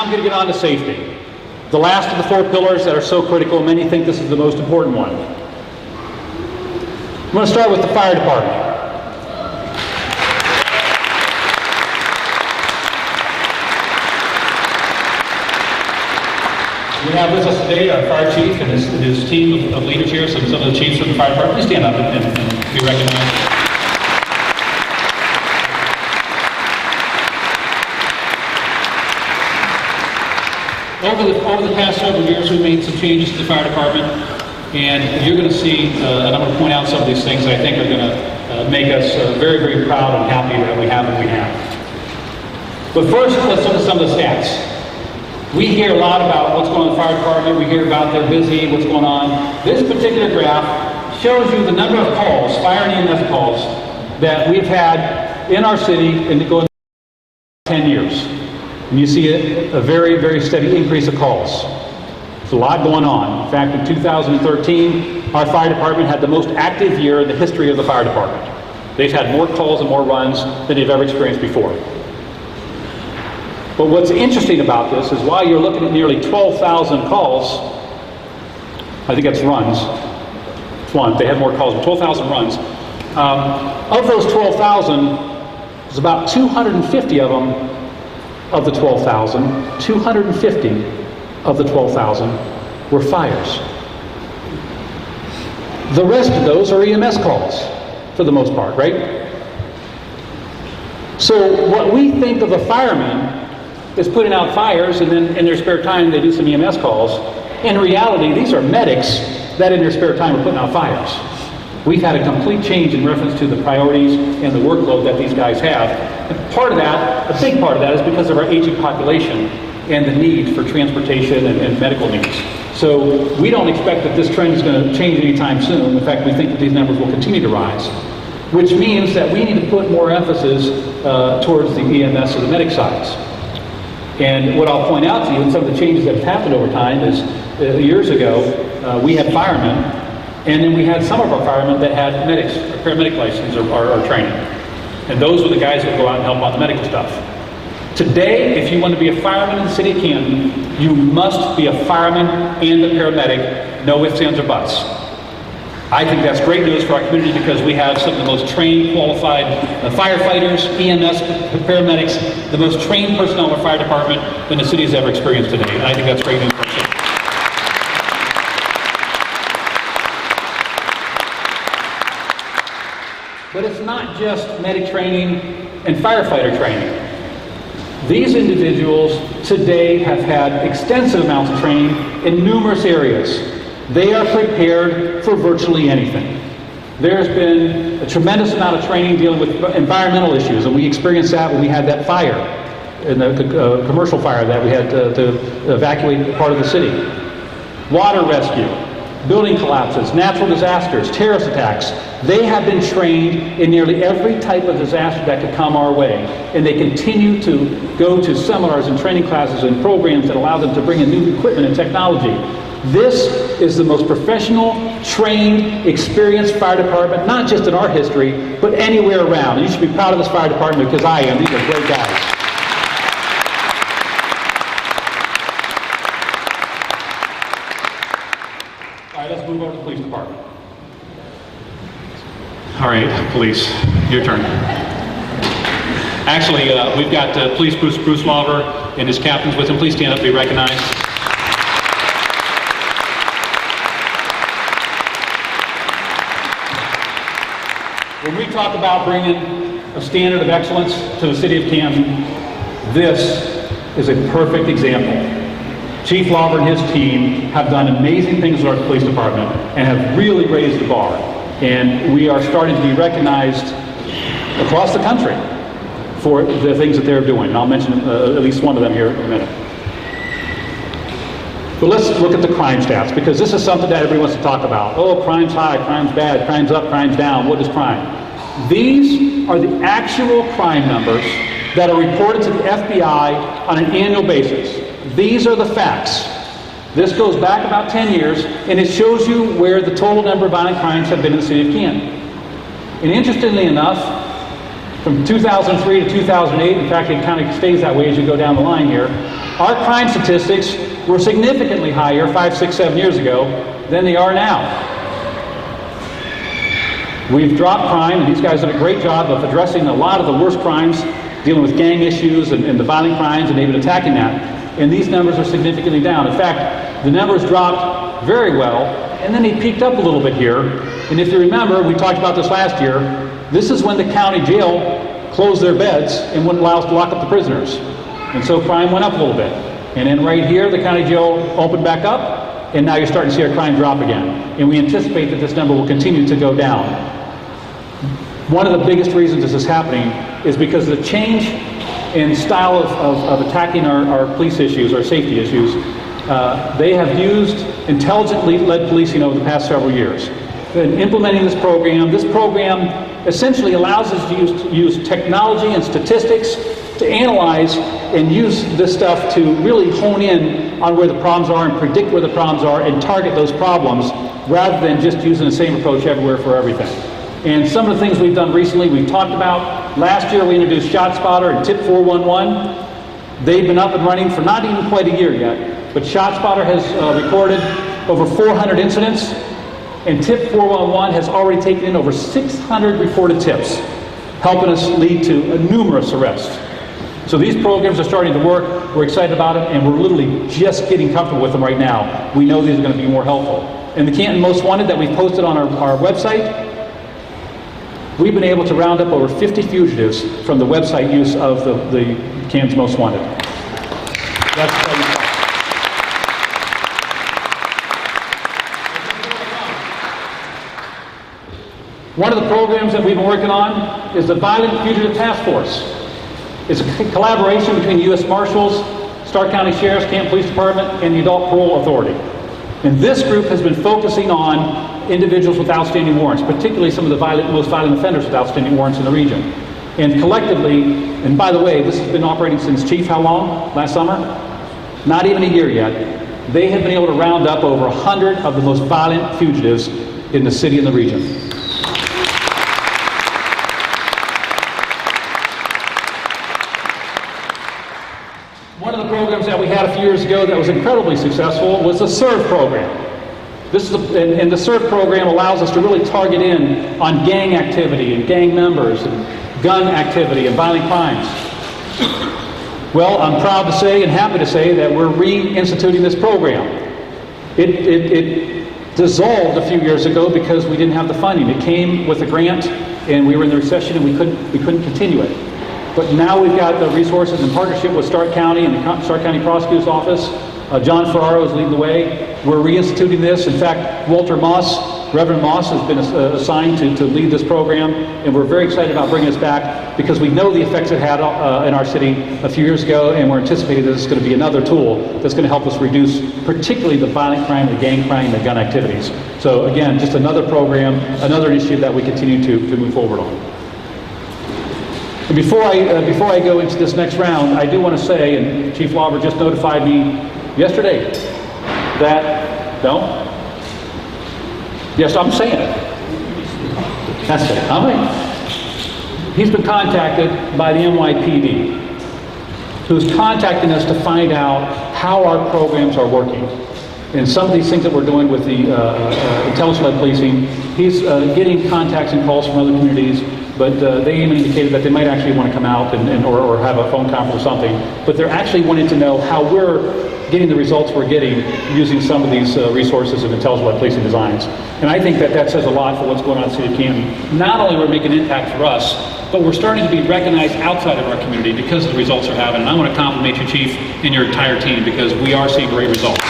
I'm going to get on to safety. The last of the four pillars that are so critical, many think this is the most important one. I'm going to start with the fire department. We have with us today our fire chief and his team of leaders here, some of the chiefs from the fire department. Please stand up and be recognized. Over the past several years, we've made some changes to the fire department, and you're going to see, and I'm going to point out some of these things I think are going to make us very, very proud and happy that we have what we have. But first, let's look at some of the stats. We hear a lot about what's going on in the fire department. We hear about they're busy, what's going on. This particular graph shows you the number of calls, fire and EMS calls, that we've had in our city in going 10 years. And you see a very, very steady increase of calls. There's a lot going on. In fact, in 2013, our fire department had the most active year in the history of the fire department. They've had more calls and more runs than they've ever experienced before. But what's interesting about this is while you're looking at nearly 12,000 calls, I think that's runs, it's one, they had more calls, but 12,000 runs. Of those 12,000, there's about 250 of them of the 12,000, 250 of the 12,000 were fires. The rest of those are EMS calls, for the most part, right? So what we think of a fireman is putting out fires, and then in their spare time they do some EMS calls. In reality, these are medics that in their spare time are putting out fires. We've had a complete change in reference to the priorities and the workload that these guys have. And part of that, a big part of that, is because of our aging population and the need for transportation and medical needs. So we don't expect that this trend is going to change anytime soon. In fact, we think that these numbers will continue to rise, which means that we need to put more emphasis towards the EMS or the medic sides. And what I'll point out to you, and some of the changes that have happened over time, is years ago we had firemen, and then we had some of our firemen that had medics, or paramedic license, or training. And those were the guys that would go out and help on the medical stuff. Today, if you want to be a fireman in the city of Canton, you must be a fireman and a paramedic, no ifs, ands, or buts. I think that's great news for our community because we have some of the most trained, qualified firefighters, EMS, paramedics, the most trained personnel in our fire department than the city has ever experienced today. And I think that's great news for our city. But it's not just medic training and firefighter training. These individuals today have had extensive amounts of training in numerous areas. They are prepared for virtually anything. There's been a tremendous amount of training dealing with environmental issues, and we experienced that when we had that fire, in the commercial fire that we had to evacuate part of the city. Water rescue, building collapses, natural disasters, terrorist attacks. They have been trained in nearly every type of disaster that could come our way, and they continue to go to seminars and training classes and programs that allow them to bring in new equipment and technology. This is the most professional, trained, experienced fire department, not just in our history, but anywhere around. And you should be proud of this fire department because I am. These are great guys. All right, let's move over to the police department. All right, police, your turn. Actually, we've got Police Bruce Lawver and his captains with him. Please stand up, be recognized. When we talk about bringing a standard of excellence to the city of Canton, this is a perfect example. Chief Lawver and his team have done amazing things with our police department and have really raised the bar. And we are starting to be recognized across the country for the things that they're doing. And I'll mention at least one of them here in a minute. But let's look at the crime stats, because this is something that everybody wants to talk about. Oh, crime's high, crime's bad, crime's up, crime's down. What is crime? These are the actual crime numbers that are reported to the FBI on an annual basis. These are the facts. This goes back about 10 years, and it shows you where the total number of violent crimes have been in the city of Canton. And interestingly enough, from 2003 to 2008, in fact, it kind of stays that way as you go down the line here, our crime statistics were significantly higher 5, 6, 7 years ago than they are now. We've dropped crime, and these guys did a great job of addressing a lot of the worst crimes, dealing with gang issues and the violent crimes, and even attacking that. And these numbers are significantly down. In fact, the numbers dropped very well, and then they peaked up a little bit here. And if you remember, we talked about this last year, this is when the county jail closed their beds and wouldn't allow us to lock up the prisoners. And so crime went up a little bit. And then right here, the county jail opened back up, and now you're starting to see our crime drop again. And we anticipate that this number will continue to go down. One of the biggest reasons this is happening is because of the change in style of attacking our police issues, our safety issues. They have used intelligently led policing over the past several years. In implementing this program essentially allows us to use technology and statistics to analyze and use this stuff to really hone in on where the problems are and predict where the problems are and target those problems rather than just using the same approach everywhere for everything. And some of the things we've done recently, we've talked about. Last year we introduced ShotSpotter and Tip 411. They've been up and running for not even quite a year yet, but ShotSpotter has recorded over 400 incidents, and Tip 411 has already taken in over 600 reported tips, helping us lead to numerous arrests. So these programs are starting to work. We're excited about it, and we're literally just getting comfortable with them right now. We know these are going to be more helpful. And the Canton Most Wanted that we've posted on our website, we've been able to round up over 50 fugitives from the website use of the Canton's Most Wanted. That's exciting stuff. One of the programs that we've been working on is the Violent Fugitive Task Force. It's a collaboration between the U.S. Marshals, Stark County Sheriff's, Canton Police Department, and the Adult Parole Authority. And this group has been focusing on individuals with outstanding warrants, particularly some of the most violent offenders with outstanding warrants in the region. And collectively, and by the way, this has been operating since, Chief, how long? Last summer? Not even a year yet. They have been able to round up over 100 of the most violent fugitives in the city and the region. One of the programs that we had a few years ago that was incredibly successful was the SERVE program. And the SERVE program allows us to really target in on gang activity and gang members and gun activity and violent crimes. Well, I'm proud to say and happy to say that we're reinstituting this program. It dissolved a few years ago because we didn't have the funding. It came with a grant, and we were in the recession, and we couldn't continue it. But now we've got the resources in partnership with Stark County and the Stark County Prosecutor's Office. John Ferraro is leading the way. We're reinstituting this. In fact, Walter Moss, Reverend Moss, has been assigned to lead this program, and we're very excited about bringing this back because we know the effects it had in our city a few years ago, and we're anticipating that this is going to be another tool that's going to help us reduce particularly the violent crime, the gang crime, the gun activities. So again, just another program, another initiative that we continue to move forward on. And before I go into this next round, I do want to say, and Chief Lauber just notified me yesterday that, no? Yes, I'm saying it. That's it. All right. He's been contacted by the NYPD, who's contacting us to find out how our programs are working. And some of these things that we're doing with the intelligence-led policing, he's getting contacts and calls from other communities, but they even indicated that they might actually want to come out or have a phone conference or something. But they're actually wanting to know how we're getting the results we're getting using some of these resources of intelligence-led policing designs. And I think that says a lot for what's going on in the city of Canton. Not only we're making an impact for us, but we're starting to be recognized outside of our community because of the results we're having. And I want to compliment you, Chief, and your entire team because we are seeing great results.